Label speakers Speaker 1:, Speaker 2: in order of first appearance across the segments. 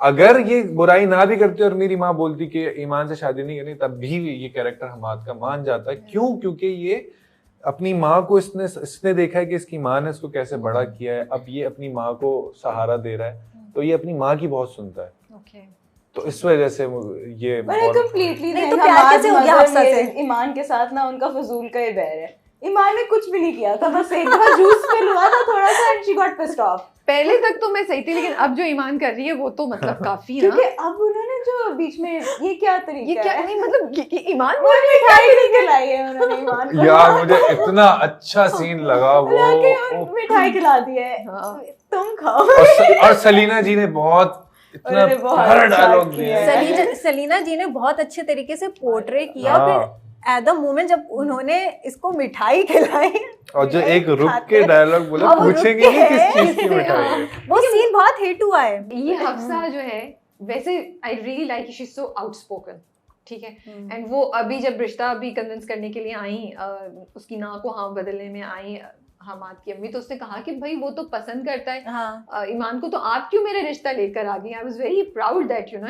Speaker 1: अगर ये बुराई ना भी करती और मेरी माँ बोलती कि ईमान से शादी नहीं करनी, तब भी ये कैरेक्टर हमाद का मान जाता है। क्यों? क्योंकि ये अपनी माँ को इसने देखा है कि इसकी माँ ने इसको कैसे बड़ा किया है, अब ये अपनी माँ को सहारा दे रहा है, तो ये अपनी माँ की बहुत सुनता है। तो इस वजह से ये
Speaker 2: कंप्लीटली
Speaker 3: नहीं तो प्यार कैसे हो गया हफ्सा से?
Speaker 2: ईमान के साथ ना उनका फजूल का ही बैर है। ईमान ने कुछ भी नहीं किया था, बस एक बार जूस पे हुआ था थोड़ा सा and she got pissed off.
Speaker 4: पहले तक तो मैं सही थी, लेकिन अब जो ईमान कर रही है वो तो मतलब काफी ना,
Speaker 2: क्योंकि अब उन्होंने जो बीच में ये क्या तरीका
Speaker 4: ये क्या
Speaker 2: है?
Speaker 4: नहीं मतलब ईमान
Speaker 2: मिठाई नहीं खिलाई है उन्होंने ईमान को।
Speaker 1: यार मुझे इतना अच्छा सीन लगा वो,
Speaker 2: मिठाई खिला दी है, तुम खाओ।
Speaker 1: और सलीना जी ने बहुत इतना प्यारा डायलॉग दिया।
Speaker 3: सलीना जी ने बहुत अच्छे तरीके से पोर्ट्रे किया। फिर एट द मोमेंट जब उन्होंने इसको मिठाई खिलाई
Speaker 1: और जो एक रुक के डायलॉग बोला, पूछेंगे नहीं किस चीज की मिठाई है,
Speaker 3: वो सीन बहुत हिट हुआ है।
Speaker 4: ये हफ्सा जो है, वैसे I really like she is so outspoken, ठीक है। एंड वो अभी जब रिश्ता भी कन्विंस करने के लिए आई, उसकी ना को हाँ बदलने में आई हमाद की अम्मी, तो उसने कहा कि भाई वो तो पसंद करता है ईमान को, तो आप क्यों मेरा रिश्ता लेकर आ गई। I was very proud that you know,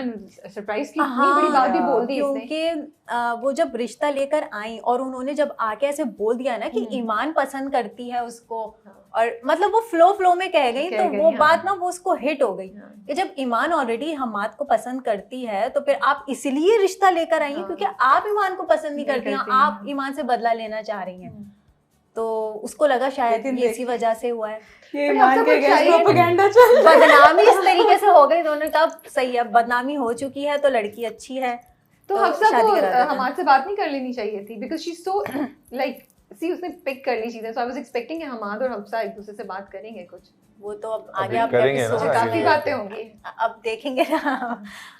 Speaker 4: surprise की इतनी बड़ी बात भी बोल दी इसने।
Speaker 3: क्योंकि वो जब रिश्ता लेकर आई और उन्होंने जब आके ऐसे बोल दिया ना कि ईमान पसंद करती है उसको, और मतलब वो फ्लो में कह गई, तो वो बात ना वो उसको हिट हो गई कि जब ईमान ऑलरेडी हमाद को पसंद करती है तो फिर आप इसलिए रिश्ता लेकर आई हैं क्योंकि आप ईमान को पसंद नहीं करती हैं, आप ईमान से बदला लेना चाह रही हैं। तो उसको लगा शायद ये इसी वजह से हुआ है,
Speaker 2: ये मान के प्रोपेगेंडा चल रहा है।
Speaker 3: बदनामी इस तरीके से हो गई। दोनों का सही है, बदनामी हो चुकी है तो लड़की अच्छी है,
Speaker 4: तो हफ्सा को हमारे से बात नहीं कर लेनी चाहिए थी, because she is so like see उसने पिक कर ली चीजें। सो आई वाज एक्सपेक्टिंग कि हमाद और हफ्सा एक दूसरे से बात करेंगे कुछ,
Speaker 3: वो तो अब आगे आप
Speaker 4: काफी बातें होंगी,
Speaker 3: अब देखेंगे ना।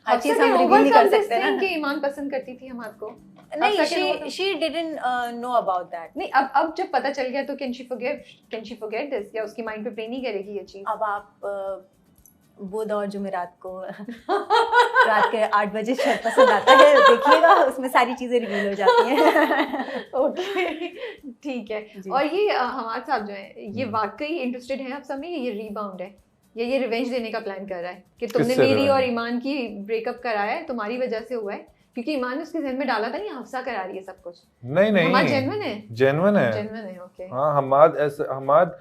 Speaker 3: हर
Speaker 4: चीज
Speaker 3: हम रिवील नहीं कर सकते ना
Speaker 4: कि ईमान पसंद करती थी हमाद को।
Speaker 3: नहीं, she didn't know about that।
Speaker 4: नहीं, अब जब पता चल गया तो can she forget this, या उसकी माइंड पे प्ले नहीं करेगी ये चीज।
Speaker 3: अब आप बुध और जुमेरात को रात के 8 बजे शायद पसंद आता है, देखिएगा उसमें सारी चीजें रिवील हो जाती हैं।
Speaker 4: ओके ठीक है। और ये हमाद साहब जो है, ये वाकई इंटरेस्टेड है आप सब में, ये रीबाउंड है या ये रिवेंज देने का प्लान कर रहा है कि तुमने मेरी और ईमान की ब्रेकअप कराया है, तुम्हारी वजह से हुआ है, क्योंकि ईमान ने उसके ज़हन में डाला था ये हफ्सा करा रही है सब कुछ।
Speaker 1: नहीं
Speaker 4: हमाद जेन्युइन है ओके।
Speaker 1: हाँ, हमाद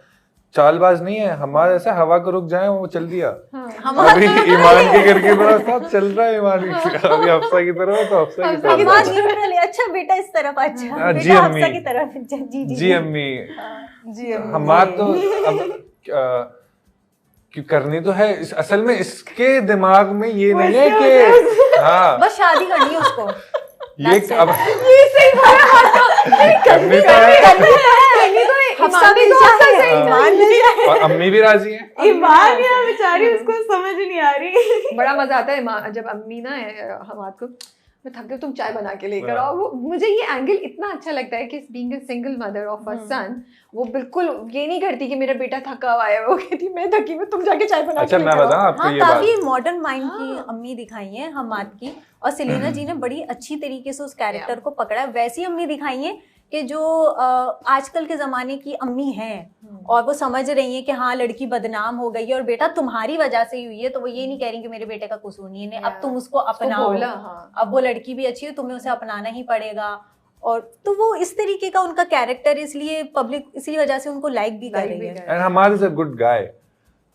Speaker 1: चालबाज नहीं है, हमाद ऐसा हवा को रुक जाए वो चल दिया। अभी ईमान के करके बड़ा सब चल रहा है, ईमान अभी हफ्सा की तरफ तो हफ्सा की तरफ।
Speaker 3: हमाद न्यूट्रल है, अच्छा बेटा इस तरफ, अच्छा बेटा हफ्सा की तरफ। जी
Speaker 1: अम्मी हमाद तो अब क्यों करनी तो है, असल में इसके दिमाग में ये नहीं है कि हाँ बस
Speaker 3: शादी करनी है उसको,
Speaker 1: ये अब
Speaker 4: ये सही बात
Speaker 1: करनी तो है,
Speaker 3: हफ्सा भी चाहे, ईमान भी चाहे,
Speaker 1: और अम्मी भी राजी है।
Speaker 2: ईमान यार बेचारी उसको समझ नहीं आ रही।
Speaker 4: बड़ा मजा आता है जब अम्मी ना हमाद को, मैं थक गई तुम चाय बना के लेकर आओ। वो मुझे ये एंगल इतना अच्छा लगता है कि being a single mother of a son, वो बिल्कुल ये नहीं करती कि मेरा बेटा थका हुआ है, वो कहती मैं थकी हूँ, तुम जाके चाय बना के लेकर आओ।
Speaker 1: मैं बताऊं आपको ये बात,
Speaker 3: काफी मॉडर्न माइंड की अम्मी दिखाई है हमाद की, और सलीना जी ने बड़ी अच्छी तरीके से उस कैरेक्टर को पकड़ा। वैसी अम्मी दिखाई है कि जो आजकल के ज़माने की अम्मी हैं और वो समझ रही हैं कि हाँ लड़की बदनाम हो गई है और बेटा तुम्हारी वजह से ही हुई है, तो वो ये नहीं कह रही कि मेरे बेटे का कसूर नहीं है, अब तुम उसको अपनाओ, अब वो लड़की भी अच्छी है, तुम्हें उसे अपनाना ही पड़ेगा। और तो वो इस तरीके का उनका कैरेक्टर, इसलिए पब्लिक इसी वजह से उनको लाइक भी कर रही है।
Speaker 1: And Hamad is a good guy,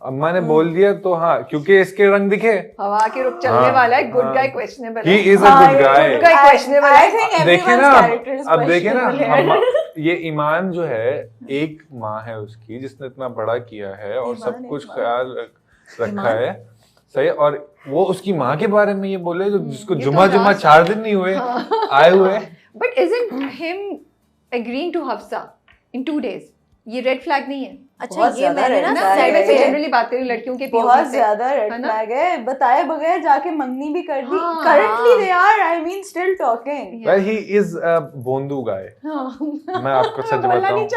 Speaker 1: अम्मा ने बोल दिया तो हाँ, क्योंकि इसके रंग दिखे,
Speaker 4: हवा के रुख चलने वाला है, गुड गाय क्वेश्चनेबल है,
Speaker 1: ही is a good guy,
Speaker 4: good guy questionable है।
Speaker 1: देखिए ना, अब देखिए ना, ये ईमान जो है एक माँ है उसकी जिसने इतना बड़ा किया है और सब कुछ ख्याल रखा है, सही, और वो उसकी माँ के बारे में ये बोले जो जिसको जुमा 4 दिन नहीं हुए आए हुए।
Speaker 4: But isn't him agreeing to Hafsa in 2 days ये रेड फ्लैग नहीं है?
Speaker 3: अच्छा, ये मैंने ना
Speaker 4: साइड से जनरली बात करी लड़कियों के,
Speaker 2: बहुत ज्यादा रेड फ्लैग है, बताए बगैर जाके मंगनी भी कर दी। Currently they are, I mean still talking.
Speaker 1: Well he is a बोंदू गाय, मैं आपको सच बताऊं,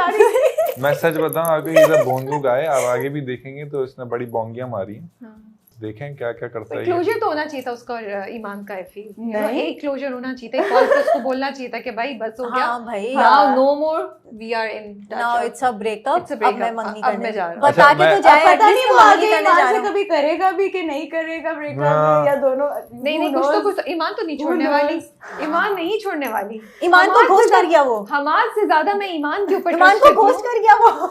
Speaker 1: मैं सच बताऊं आपको, ही इज अ बोंदू गाय। आप आगे भी देखेंगे तो इसने बड़ी बोंगियां मारी हैं, देखें क्या क्या करता है ये।
Speaker 4: क्लोजर तो होना चाहिए था उसका और ईमान का। आई फील
Speaker 2: नहीं।
Speaker 4: एक क्लोजर होना चाहिए था, कॉल पे उसको बोलना चाहिए था कि भाई बस हो गया,
Speaker 3: हाँ भाई,
Speaker 4: now no more, we are in
Speaker 3: now it's a breakup, अब मैं मंगनी
Speaker 4: अब
Speaker 3: करने
Speaker 4: मैं जा रहा हूँ।
Speaker 3: बता
Speaker 1: अच्छा,
Speaker 3: के तो
Speaker 1: मैं-
Speaker 3: जाए,
Speaker 2: पता
Speaker 3: at
Speaker 2: नहीं
Speaker 3: least
Speaker 2: वो
Speaker 3: मैं
Speaker 2: आगे
Speaker 3: मंगनी करने
Speaker 2: ईमान
Speaker 3: जा
Speaker 2: से
Speaker 3: रहा हूँ।
Speaker 2: कभी करेगा भी कि नहीं करेगा ब्रेकअप
Speaker 3: हाँ।
Speaker 2: या दोनों।
Speaker 4: नहीं कुछ तो कुछ, ईमान तो नहीं छोड़ने वाली, ईमान नहीं छोड़ने वाली।
Speaker 3: ईमान को घोस्ट कर गया वो,
Speaker 4: हमाद से ज्यादा मैं ईमान के ऊपर
Speaker 3: ईमान को घोस्ट कर गया वो।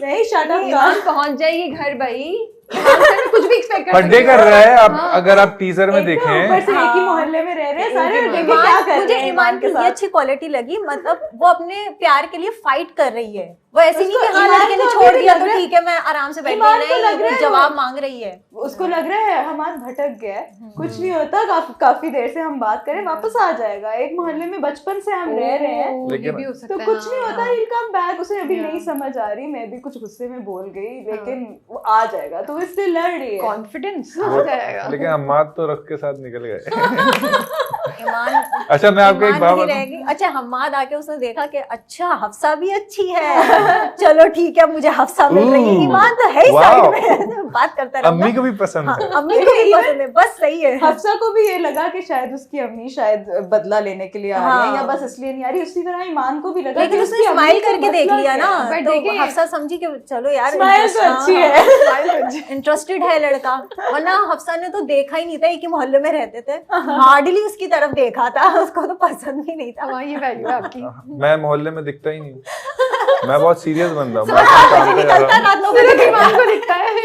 Speaker 2: नहीं शट अप
Speaker 4: ईमान पहुंच जाएगी घर भाई, ईमान से मैं कुछ भी एक्सपेक्ट कर
Speaker 1: बर्थडे
Speaker 4: सकती
Speaker 1: कर
Speaker 4: हूँ।
Speaker 1: रहा है अब,
Speaker 4: हाँ।
Speaker 1: अगर आप टीजर में
Speaker 2: ऊपर
Speaker 1: देखें।
Speaker 2: से एक ही
Speaker 3: हाँ।
Speaker 2: मोहल्ले में रह रहे हैं सारे,
Speaker 4: एक ही
Speaker 2: लेकिन क्या कर
Speaker 3: मुझे
Speaker 2: रहे हैं
Speaker 3: ईमान की
Speaker 2: के
Speaker 3: ये
Speaker 2: साथ?
Speaker 3: अच्छी क्वालिटी लगी, मतलब वो अपने प्यार के लिए फाइट कर रही है, वो ऐसी नहीं कि
Speaker 2: उसको
Speaker 3: हाँ
Speaker 2: ईमान
Speaker 3: लड़के ने
Speaker 2: को
Speaker 3: छोड़
Speaker 2: अभी भी
Speaker 3: दिया
Speaker 2: लग
Speaker 3: तो
Speaker 2: रहा है-
Speaker 3: ठीक है मैं आराम से बैठ
Speaker 2: ईमान
Speaker 3: गई,
Speaker 2: को लग
Speaker 3: नहीं
Speaker 2: रहा
Speaker 3: वो
Speaker 2: है
Speaker 3: जवाब
Speaker 2: वो-
Speaker 3: मांग रही है।
Speaker 2: उसको लग रहा है हमारा भटक गया है, कुछ नहीं होता, काफी देर से हम बात करें वापस आ जाएगा, एक मोहल्ले में बचपन से हम रह रहे हैं,
Speaker 4: ओह,
Speaker 1: लेकिन-
Speaker 4: ये भी हो
Speaker 2: तो
Speaker 4: सकता है,
Speaker 2: कुछ नहीं
Speaker 4: हाँ।
Speaker 2: होता, he'll come back। उसे अभी
Speaker 4: Yeah.
Speaker 2: नहीं समझ आ रही, मैं भी कुछ गुस्से में बोल गई, लेकिन वो आ जाएगा, तो वो इसलिए लड़ रही है।
Speaker 4: कॉन्फिडेंस हो जाएगा।
Speaker 1: लेकिन हम्माद तो रख के साथ निकल गए।
Speaker 3: ईमान
Speaker 1: अच्छा मैं आपको एक
Speaker 3: ईमान
Speaker 1: बात
Speaker 3: नहीं
Speaker 1: बताऊं?
Speaker 3: रहेगी। अच्छा हम्माद आके उसने देखा कि अच्छा हफ्सा भी अच्छी है, चलो ठीक है मुझे हफ्सा मिल रही है,
Speaker 1: Ooh,
Speaker 3: ईमान तो है ही
Speaker 1: wow.
Speaker 3: साइड में, बात करता रहूंगा।
Speaker 1: अम्मी को भी पसंद
Speaker 3: हाँ,
Speaker 1: है।
Speaker 3: अम्मी को भी पसंद है, बस सही है।
Speaker 2: हफ्सा को भी ये लगा कि शायद उसकी अम्मी शायद बदला लेने के लिए आ रही है,
Speaker 3: हाँ।
Speaker 2: या बस इसलिए नहीं आ रही। उसी तरह ईमान को भी लगा
Speaker 3: लेकिन
Speaker 2: कि
Speaker 3: उसने
Speaker 2: उसकी अम्मी
Speaker 3: स्माइल
Speaker 2: को
Speaker 3: करके देख
Speaker 2: बदला
Speaker 3: लिया ना,
Speaker 2: क्या है।
Speaker 4: But
Speaker 3: तो
Speaker 4: देखिए-
Speaker 3: हफ्सा समझी कि चलो यार
Speaker 2: स्माइल तो अच्छी है।
Speaker 3: इंटरेस्टेड है लड़का, वरना हफ्सा ने तो देखा ही नहीं था, एक ही मोहल्ले में रहते थे, हार्डली उसकी तरफ देखा था, उसको तो पसंद भी नहीं था।
Speaker 4: हाँ, ये वैल्यू है आपकी।
Speaker 1: मैं मोहल्ले में दिखता ही नहीं हूँ, मैं बहुत सीरियस बंदा हूँ, मैं
Speaker 3: सुबह
Speaker 1: अपने काम पे जा
Speaker 3: निकलता
Speaker 1: रहा हूँ।
Speaker 3: रात 9 बजे के बाद।
Speaker 4: ईमान को दिखता है।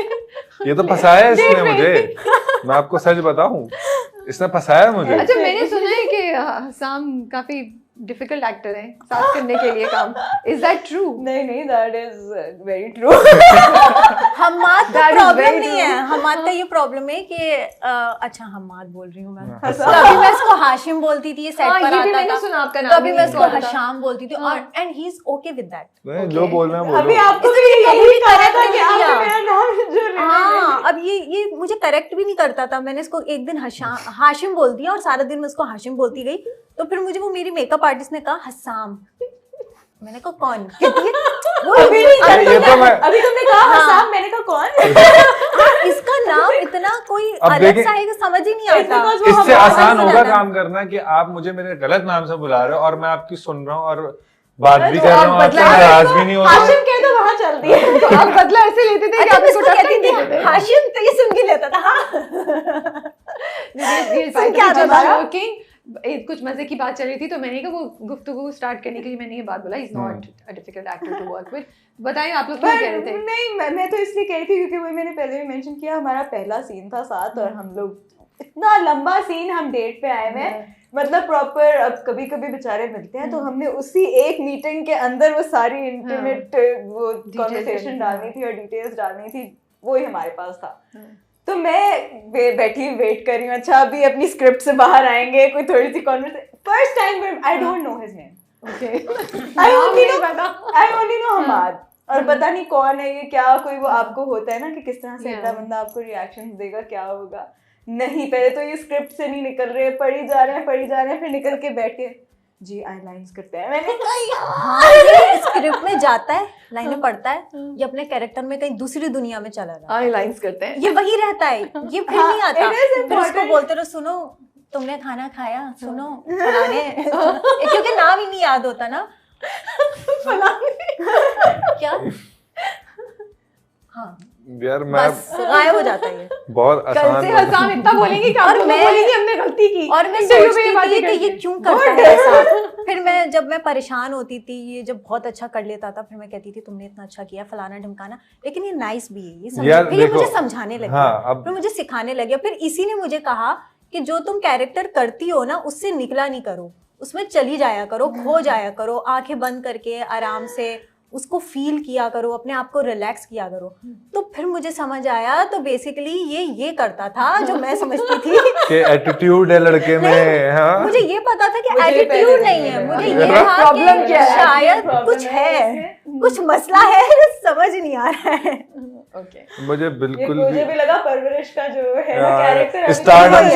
Speaker 1: ये तो फंसाया है इसने मुझे, मैं आपको सच बताऊं, इसने फंसाया है मुझे।
Speaker 4: अच्छा मैंने सुना है कि हसाम काफी डिफिकल्ट एक्टर है साथ करने के लिए काम, इज दैट ट्रू?
Speaker 2: नहीं नहीं, that is very true.
Speaker 3: Hammad का
Speaker 4: That is
Speaker 3: प्रॉब्लम
Speaker 4: very
Speaker 3: नहीं
Speaker 4: true.
Speaker 3: है, हम्माद का ये प्रॉब्लम है कि अच्छा हम्माद बोल रही हूँ मैं,
Speaker 1: हाँ।
Speaker 3: कभी मैं इसको हाशिम बोलती थी, सेट
Speaker 4: हाँ,
Speaker 3: पर
Speaker 4: ये भी
Speaker 3: आता
Speaker 4: मैंने
Speaker 3: था,
Speaker 4: सुना, आपका नाम
Speaker 3: कभी
Speaker 4: भी
Speaker 3: मैं
Speaker 4: नहीं
Speaker 3: इसको
Speaker 4: पता था।
Speaker 3: हशाम बोलती थी, और and he is okay with that.
Speaker 1: नहीं, जो बोलना है
Speaker 2: अभी
Speaker 1: बोलो।
Speaker 2: आपको भी
Speaker 3: इसने
Speaker 2: यही
Speaker 3: मुझे
Speaker 2: कहा
Speaker 3: correct
Speaker 2: था कि
Speaker 3: नहीं
Speaker 2: आपने
Speaker 3: किया।
Speaker 2: मेरा नाम जो ले
Speaker 3: हाँ, अब ये मुझे करेक्ट भी नहीं करता था, मैंने इसको एक दिन हाशिम बोल दिया और सारा दिन मैं उसको हाशिम बोलती गई, तो फिर मुझे वो मेरी मेकअप आर्टिस्ट ने कहा हसाम, मैंने कहा कौन कहती है वो
Speaker 2: अभी नहीं
Speaker 1: अरे ये तो मैं-
Speaker 2: अभी तुमने कहा
Speaker 3: हाँ।
Speaker 2: हसाम, मैंने कहा कौन?
Speaker 3: हाँ, इसका नाम इतना कोई
Speaker 1: अब
Speaker 3: अलग
Speaker 1: देखें-
Speaker 3: सा है कि समझ ही नहीं
Speaker 2: It's
Speaker 3: आता।
Speaker 2: because वो
Speaker 1: इससे
Speaker 2: हमारा
Speaker 1: आसान
Speaker 3: नहीं
Speaker 1: होगा
Speaker 3: सुना था।
Speaker 1: काम करना कि आप मुझे मेरे गलत नाम से बुला रहे हो और मैं आपकी सुन रहा हूँ और बात भी
Speaker 2: तो
Speaker 1: कर रहा
Speaker 4: आप
Speaker 1: हूँ, आपसे
Speaker 4: बदला रहे
Speaker 1: नाराज भी नहीं हो रहा
Speaker 2: हाशिम कह दो वहां चल दिए।
Speaker 4: तो आप बदला ऐसे लेते थे कि
Speaker 3: अच्छा
Speaker 4: आप
Speaker 3: मैं
Speaker 4: इसको
Speaker 3: इसको
Speaker 4: टच
Speaker 3: कहती
Speaker 4: नहीं देते
Speaker 3: थी
Speaker 4: थे?
Speaker 3: हाशिम, तो ये सुन के लेता था। हाँ।
Speaker 4: सुन
Speaker 3: क्या था हमारा?
Speaker 4: कुछ मजे की बात चल रही थी तो मैंने कहा वो गुफ्तगू स्टार्ट करने के लिए मैंने ये बात बोला, is not a difficult actor to work with. बताइए आप लोग क्या कह रहे थे?
Speaker 2: नहीं, मैं तो इसलिए कह रही थी क्योंकि वही मैंने पहले भी मेंशन किया, हमारा पहला सीन था साथ, और हम लोग इतना लंबा सीन हम डेट पे आए हुए हैं, मतलब प्रॉपर। अब कभी कभी बेचारे मिलते हैं तो हमने उसी एक मीटिंग के अंदर वो सारी इंटीमेट वो कॉन्वर्सेशन डालनी थी और डिटेल्स डालनी थी, वो ही हमारे पास था। तो मैं बैठी वेट कर रही हूँ, अच्छा अभी अपनी स्क्रिप्ट से बाहर आएंगे, कोई थोड़ी सी conversation. First time I don't know his name,
Speaker 4: okay,
Speaker 2: I only know Hamad, और पता नहीं कौन है ये, क्या कोई वो आपको होता है ना कि किस तरह से अगला बंदा आपको रिएक्शन देगा, क्या होगा। नहीं, पहले तो ये स्क्रिप्ट से नहीं निकल रहे, पढ़ी जा रहे हैं, फिर निकल के बैठे जी आई लाइन्स करते हैं। मैंने कहा
Speaker 3: हाँ, ये स्क्रिप्ट में जाता है, लाइनें पढ़ता है, ये अपने कैरेक्टर में कहीं दूसरी दुनिया में चला जाता है,
Speaker 4: आई लाइंस करते हैं।
Speaker 3: ये वही रहता है, ये फिर
Speaker 2: हाँ,
Speaker 3: नहीं आता,
Speaker 2: it is
Speaker 3: फिर उसको
Speaker 2: important.
Speaker 3: बोलते रहो सुनो तुमने खाना खाया, सुनो फलाने, क्योंकि नाम ही नहीं याद होता ना। क्या हाँ,
Speaker 1: यार मैं
Speaker 3: बस गायब हो जाता है ये।
Speaker 1: बहुत
Speaker 4: कल
Speaker 1: आसान
Speaker 4: से
Speaker 1: बात-
Speaker 4: हसाम इतना बोलेंगे कि आप
Speaker 3: और
Speaker 4: लोग
Speaker 3: मैं-
Speaker 4: बोलेंगे हमने गलती की,
Speaker 3: और मैं
Speaker 4: इंटरव्यू में
Speaker 3: सोचती
Speaker 4: ये बातें
Speaker 3: थी कि ये
Speaker 4: करके।
Speaker 3: क्यों करता है ऐसा। फिर जब मैं परेशान होती थी, ये जब बहुत अच्छा कर लेता था, फिर मैं कहती थी तुमने इतना अच्छा किया, फलाना ढिमकाना, लेकिन ये नाइस भी है,
Speaker 1: यार
Speaker 3: फिर ये
Speaker 1: देखो,
Speaker 3: मुझे समझाने लगे,
Speaker 1: हाँ, अब-
Speaker 3: फिर मुझे सिखाने लगे, फिर इसी ने मुझे कहा कि जो तुम कैरेक्टर करती हो ना उससे निकला नहीं करो, उसमें चली जाया करो, खो जाया करो, आंखें बंद करके आराम से उसको फील किया करो, अपने आप को रिलैक्स किया करो। तो फिर मुझे समझ आया, तो बेसिकली ये करता था जो मैं समझती थी
Speaker 1: कि एटीट्यूड है लड़के में। हाँ
Speaker 3: मुझे ये पता था कि
Speaker 2: मुझे पहले
Speaker 3: एटीट्यूड
Speaker 2: नहीं
Speaker 3: नहीं है,
Speaker 2: पता।
Speaker 3: मुझे
Speaker 1: ये
Speaker 3: ये था
Speaker 4: प्रॉब्लम
Speaker 3: कि
Speaker 4: क्या है?
Speaker 3: शायद
Speaker 2: प्रॉब्लम
Speaker 3: कुछ है,
Speaker 2: इसमें।
Speaker 3: कुछ मसला है, समझ नहीं आ रहा है।
Speaker 4: ओके,
Speaker 1: मुझे
Speaker 2: ये
Speaker 1: बिल्कुल
Speaker 2: मुझे भी लगा परवरिश का जो है ना
Speaker 1: यार,
Speaker 2: कैरेक्टर
Speaker 1: स्टारडम